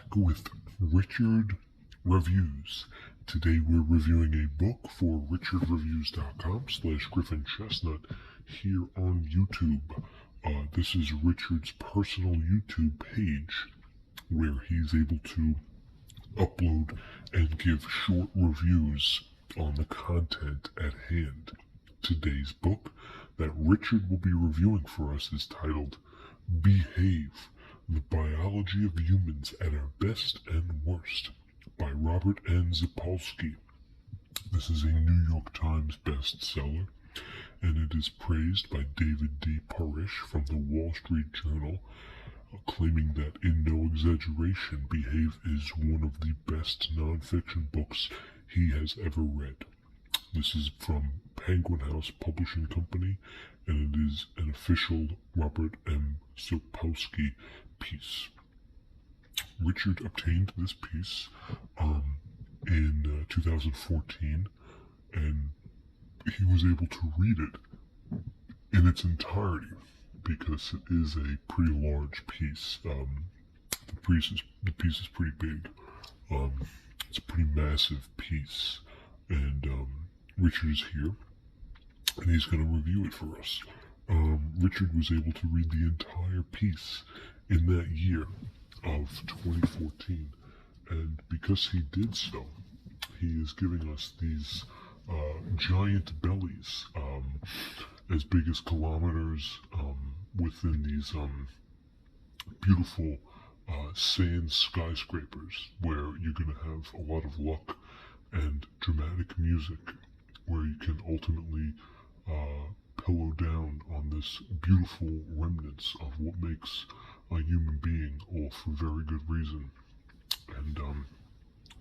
back with Richard Reviews. Today we're reviewing a book for richardreviews.com/Griffin Chestnut here on YouTube. This is Richard's personal YouTube page where he's able to upload and give short reviews on the content at hand. Today's book that Richard will be reviewing for us is titled Behave, The Biology of Humans at Our Best and Worst by Robert N. Sapolsky. This is a New York Times bestseller, and it is praised by David D. Parish from the Wall Street Journal, claiming that, in no exaggeration, Behave is one of the best nonfiction books he has ever read. This is from Penguin House Publishing Company, and it is an official Robert M. Sapolsky piece. Richard obtained this piece in 2014, and he was able to read it in its entirety because it is a pretty large piece. The piece is pretty big. It's a pretty massive piece, and Richard is here, and he's going to review it for us. Richard was able to read the entire piece in that year of 2014, and because he did so, he is giving us these giant bellies, as big as kilometers, within these beautiful sand skyscrapers where you're going to have a lot of luck and dramatic music, where you can ultimately pillow down on this beautiful remnants of what makes a human being, all for very good reason. And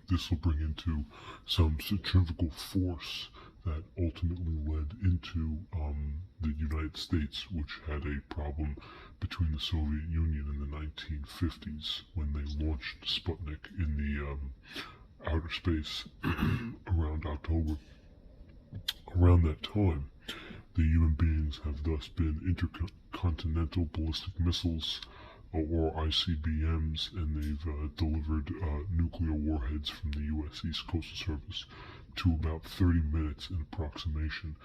this will bring into some centrifugal force that ultimately led into the United States, which had a problem between the Soviet Union in the 1950s when they launched Sputnik in the outer space around October. Around that time, the human beings have thus been intercontinental ballistic missiles, or ICBMs, and they've delivered nuclear warheads from the U.S. East Coastal Service to about 30 minutes in approximation,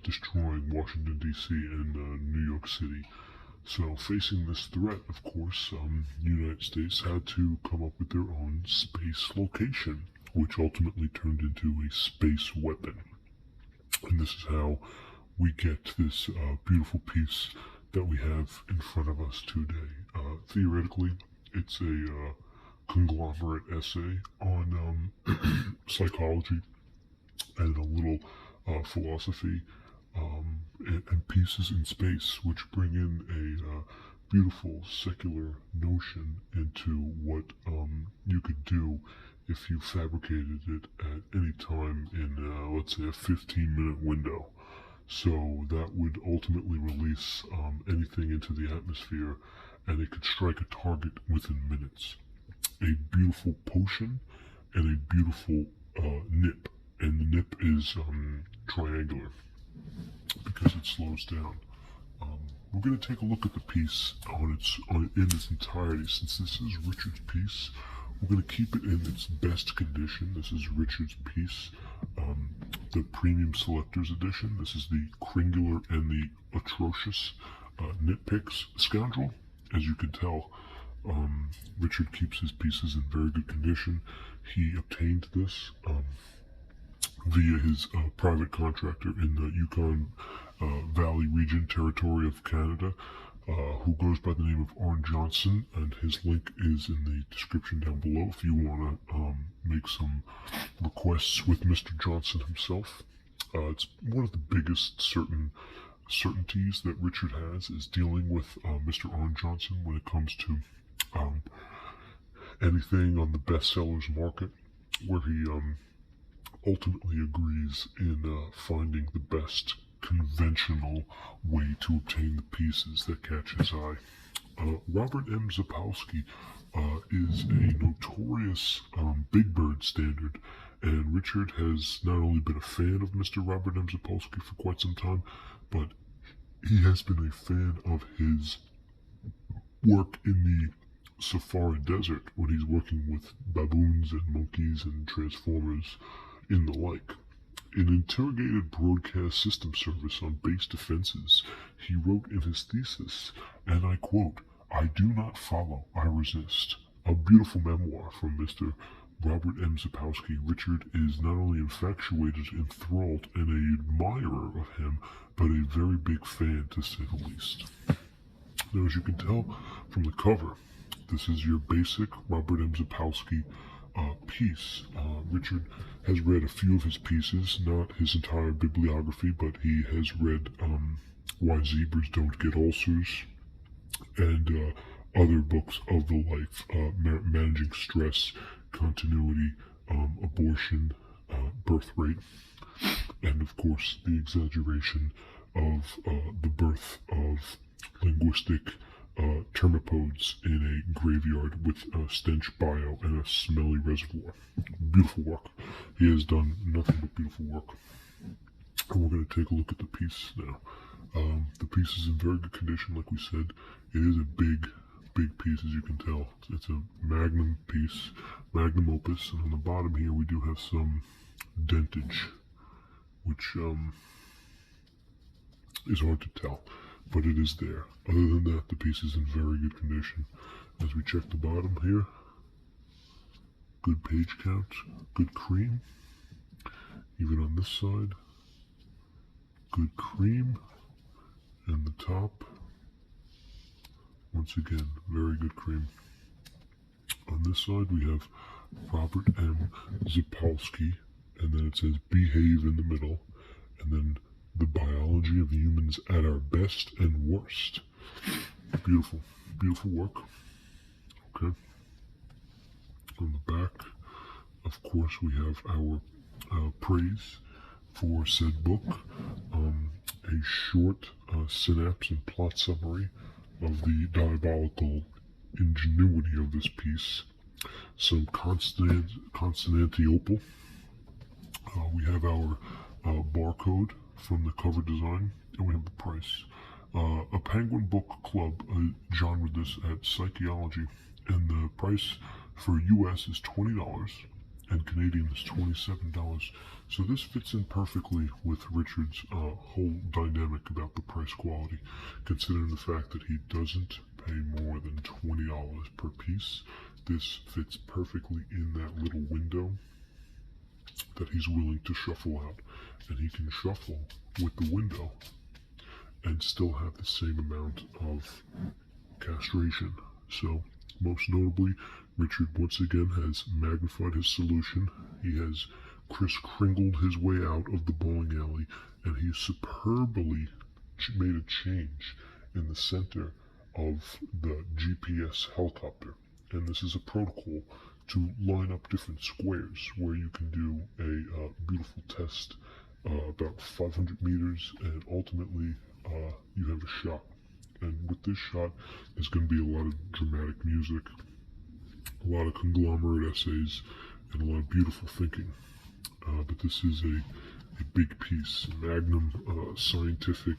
destroying Washington, D.C. and New York City. So, facing this threat, of course, the United States had to come up with their own space location, which ultimately turned into a space weapon. And this is how we get this beautiful piece that we have in front of us today. Theoretically, it's a conglomerate essay on psychology and a little philosophy, and pieces in space, which bring in a beautiful secular notion into what you could do if you fabricated it at any time in, let's say, a 15-minute window. So that would ultimately release anything into the atmosphere, and it could strike a target within minutes. A beautiful potion and a beautiful nip, and the nip is triangular because it slows down. We're going to take a look at the piece in its entirety. Since this is Richard's piece, we're going to keep it in its best condition. This is Richard's piece, the Premium Selectors Edition. This is the Kringular and the Atrocious Nitpicks Scoundrel. As you can tell, Richard keeps his pieces in very good condition. He obtained this via his private contractor in the Yukon Valley region, territory of Canada, who goes by the name of Arn Johnson, and his link is in the description down below if you want to make some requests with Mr. Johnson himself. It's one of the biggest certainties that Richard has is dealing with Mr. Arn Johnson when it comes to anything on the bestsellers market, where he ultimately agrees in finding the best conventional way to obtain the pieces that catch his eye. Robert M. Sapolsky is a notorious Big Bird standard, and Richard has not only been a fan of Mr. Robert M. Sapolsky for quite some time, but he has been a fan of his work in the Sahara Desert when he's working with baboons and monkeys and transformers in the like. In Interrogated Broadcast System Service on Base Defenses, he wrote in his thesis, and I quote, "I do not follow, I resist." A beautiful memoir from Mr. Robert M. Sapolsky. Richard is not only infatuated, enthralled, and an admirer of him, but a very big fan, to say the least. Now, as you can tell from the cover, this is your basic Robert M. Sapolsky piece. Richard has read a few of his pieces, not his entire bibliography, but he has read Why Zebras Don't Get Ulcers and other books of the life, managing stress, continuity, abortion, birth rate, and of course the exaggeration of the birth of linguistic termipodes in a graveyard with a stench bio and a smelly reservoir. Beautiful work. He has done nothing but beautiful work. And we're going to take a look at the piece now. The piece is in very good condition, like we said. It is a big piece, as you can tell. It's a magnum piece, magnum opus, and on the bottom here we do have some dentage, which is hard to tell, but it is there. Other than that, the piece is in very good condition. As we check the bottom here, good page count, good cream. Even on this side, good cream. And the top, once again, very good cream. On this side, we have Robert M. Sapolsky, and then it says behave in the middle, and then the biology of humans at our best and worst. Beautiful, beautiful work. Okay. On the back, of course, we have our praise for said book, a short synapse and plot summary of the diabolical ingenuity of this piece, some Constantinople. We have our barcode from the cover design, and we have the price. A Penguin Book Club genred this at psychology, and the price for US is $20 and Canadian is $27. So this fits in perfectly with Richard's whole dynamic about the price quality, considering the fact that he doesn't pay more than $20 per piece. This fits perfectly in that little window that he's willing to shuffle out, and he can shuffle with the window and still have the same amount of castration. So most notably, Richard once again has magnified his solution. He has Kris Kringled his way out of the bowling alley, and he superbly made a change in the center of the GPS helicopter. And this is a protocol to line up different squares where you can do a beautiful test about 500 meters, and ultimately you have a shot. And with this shot, there's going to be a lot of dramatic music, a lot of conglomerate essays, and a lot of beautiful thinking. But this is a big piece, a magnum scientific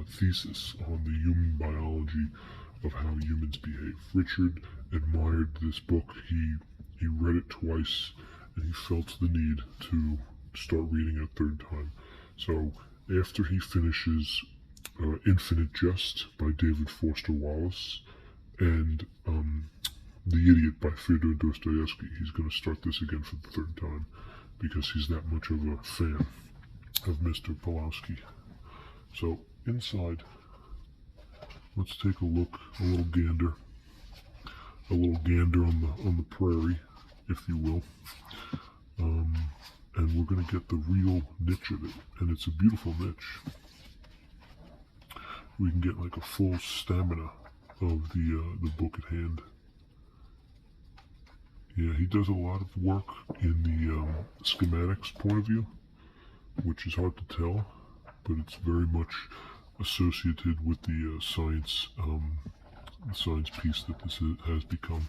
thesis on the human biology of how humans behave. Richard admired this book. He read it twice, and he felt the need to start reading it a third time. So after he finishes Infinite Jest by David Foster Wallace and The Idiot by Fyodor Dostoevsky, he's going to start this again for the third time because he's that much of a fan of Mr. Pulowski. So inside, let's take a look, a little gander on the prairie, if you will. And we're going to get the real niche of it, and it's a beautiful niche. We can get like a full stamina of the book at hand. Yeah, he does a lot of work in the schematics point of view, which is hard to tell, but it's very much associated with the science piece that this has become.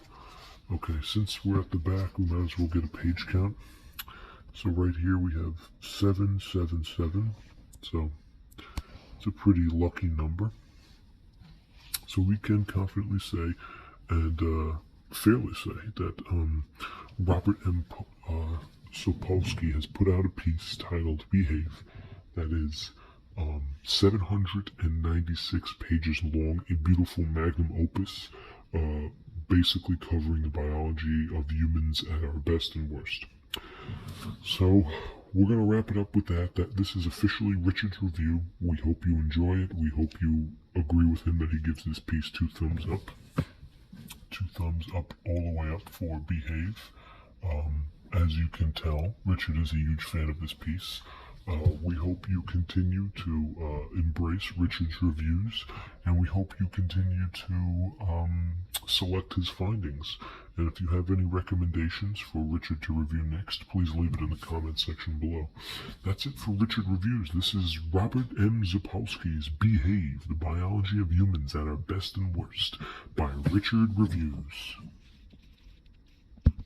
Okay, since we're at the back, we might as well get a page count. So right here we have 777. So it's a pretty lucky number. So we can confidently say, and fairly say that Robert M. Sapolsky has put out a piece titled Behave that is 796 pages long, a beautiful magnum opus, basically covering the biology of humans at our best and worst. So we're going to wrap it up with that this is officially Richard's review. We hope you enjoy it. We hope you agree with him that he gives this piece 2 thumbs up. 2 thumbs up all the way up for Behave. As you can tell, Richard is a huge fan of this piece. We hope you continue to embrace Richard's reviews, and we hope you continue to select his findings. And if you have any recommendations for Richard to review next, please leave it in the comment section below. That's it for Richard Reviews. This is Robert M. Sapolsky's Behave, the Biology of Humans at Our Best and Worst by Richard Reviews.